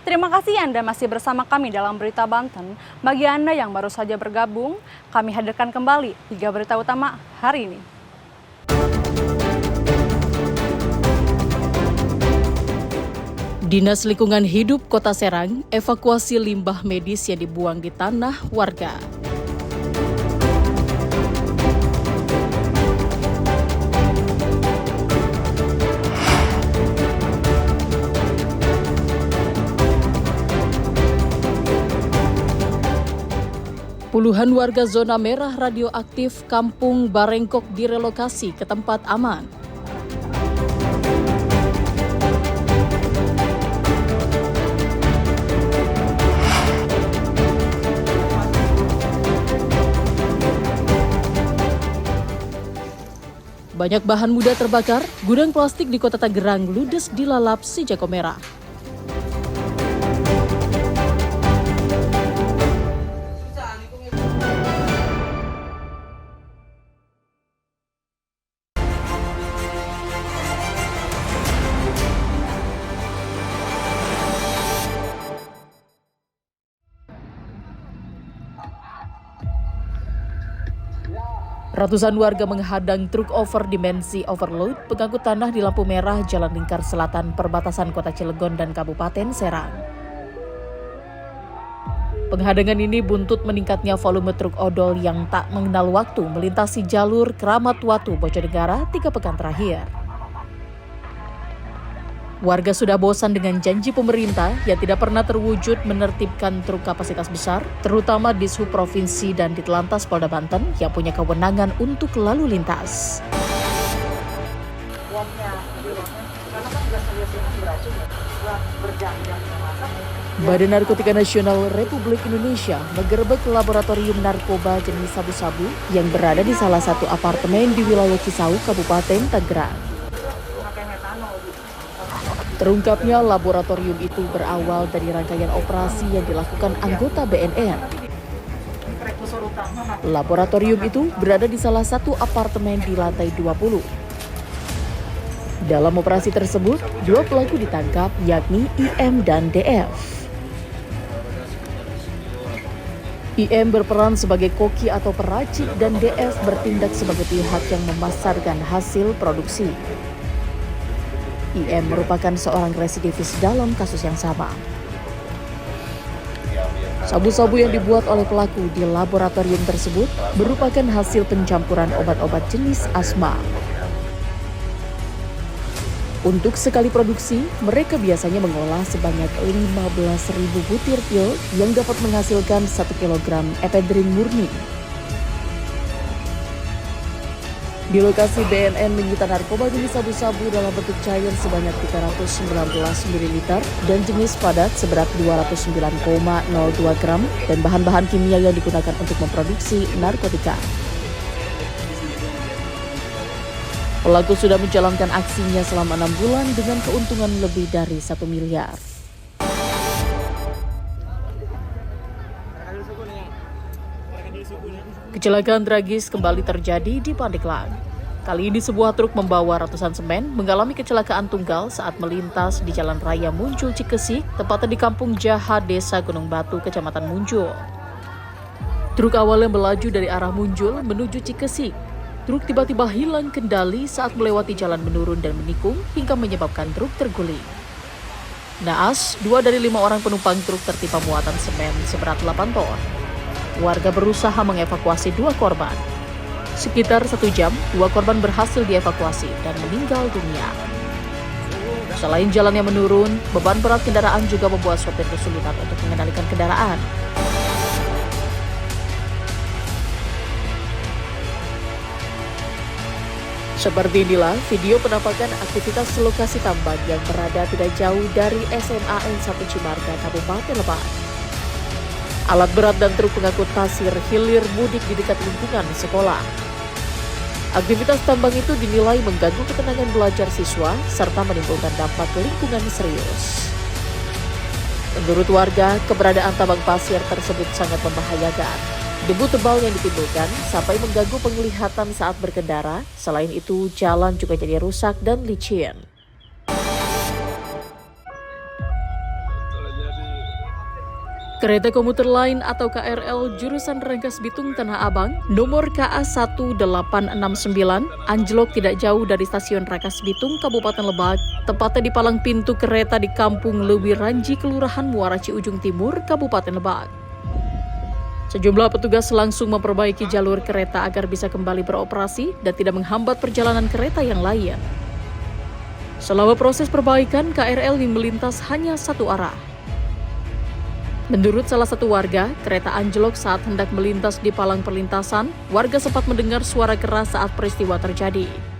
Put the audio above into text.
Terima kasih Anda masih bersama kami dalam Berita Banten. Bagi Anda yang baru saja bergabung, kami hadirkan kembali 3 berita utama hari ini. Dinas Lingkungan Hidup Kota Serang evakuasi limbah medis yang dibuang di tanah warga. Puluhan warga zona merah radioaktif Kampung Barengkok direlokasi ke tempat aman. Banyak bahan mudah terbakar, gudang plastik di Kota Tangerang ludes dilalap si jago merah. Ratusan warga menghadang truk over dimensi overload pengangkut tanah di lampu merah Jalan Lingkar Selatan perbatasan Kota Cilegon dan Kabupaten Serang. Penghadangan ini buntut meningkatnya volume truk odol yang tak mengenal waktu melintasi jalur Keramat Watu Bojonegara 3 pekan terakhir. Warga sudah bosan dengan janji pemerintah yang tidak pernah terwujud menertibkan truk kapasitas besar, terutama di Sub Provinsi dan di Telantas Polda Banten yang punya kewenangan untuk lalu lintas. Badan Narkotika Nasional Republik Indonesia menggerebek laboratorium narkoba jenis sabu-sabu yang berada di salah satu apartemen di wilayah Cisauk, Kabupaten Tangerang. Terungkapnya laboratorium itu berawal dari rangkaian operasi yang dilakukan anggota BNN. Laboratorium itu berada di salah satu apartemen di lantai 20. Dalam operasi tersebut, 2 pelaku ditangkap yakni IM dan DF. IM berperan sebagai koki atau peracik dan DF bertindak sebagai pihak yang memasarkan hasil produksi. IM merupakan seorang residivis dalam kasus yang sama. Sabu-sabu yang dibuat oleh pelaku di laboratorium tersebut merupakan hasil pencampuran obat-obat jenis asma. Untuk sekali produksi, mereka biasanya mengolah sebanyak 15.000 butir pil yang dapat menghasilkan 1 kg ephedrin murni. Di lokasi BNN menyita narkoba jenis sabu-sabu dalam bentuk cair sebanyak 319 ml dan jenis padat seberat 209,02 gram dan bahan-bahan kimia yang digunakan untuk memproduksi narkotika. Pelaku sudah menjalankan aksinya selama 6 bulan dengan keuntungan lebih dari 1 miliar. Kecelakaan tragis kembali terjadi di Pandeglang. Kali ini sebuah truk membawa ratusan semen mengalami kecelakaan tunggal saat melintas di Jalan Raya Muncul Cikesik, tepatnya di Kampung Jaha, Desa Gunung Batu, Kecamatan Munjul. Truk awalnya melaju dari arah Munjul menuju Cikesik. Truk tiba-tiba hilang kendali saat melewati jalan menurun dan menikung hingga menyebabkan truk terguling. Naas, 2 dari 5 orang penumpang truk tertimpa muatan semen seberat 8 ton. Warga berusaha mengevakuasi 2 korban. Sekitar 1 jam, 2 korban berhasil dievakuasi dan meninggal dunia. Selain jalan yang menurun, beban berat kendaraan juga membuat sopir kesulitan untuk mengendalikan kendaraan. Seperti inilah video penampakan aktivitas lokasi tambang yang berada tidak jauh dari SMA N1 Cimarga, Kabupaten Lebak. Alat berat dan truk pengangkut pasir hilir mudik di dekat lingkungan sekolah. Aktivitas tambang itu dinilai mengganggu ketenangan belajar siswa serta menimbulkan dampak lingkungan serius. Menurut warga, keberadaan tambang pasir tersebut sangat membahayakan. Debu tebal yang ditimbulkan sampai mengganggu penglihatan saat berkendara. Selain itu, jalan juga jadi rusak dan licin. Kereta komuter lain atau KRL jurusan Rangkas Bitung Tanah Abang nomor KA 1869 anjlok tidak jauh dari stasiun Rangkas Bitung Kabupaten Lebak, tepatnya di palang pintu kereta di Kampung Lewi Ranji, Kelurahan Muara Ciujung Timur, Kabupaten Lebak. Sejumlah petugas langsung memperbaiki jalur kereta agar bisa kembali beroperasi dan tidak menghambat perjalanan kereta yang lain. Selama proses perbaikan, KRL yang melintas hanya satu arah. Menurut salah satu warga, kereta anjlok saat hendak melintas di palang perlintasan. Warga sempat mendengar suara keras saat peristiwa terjadi.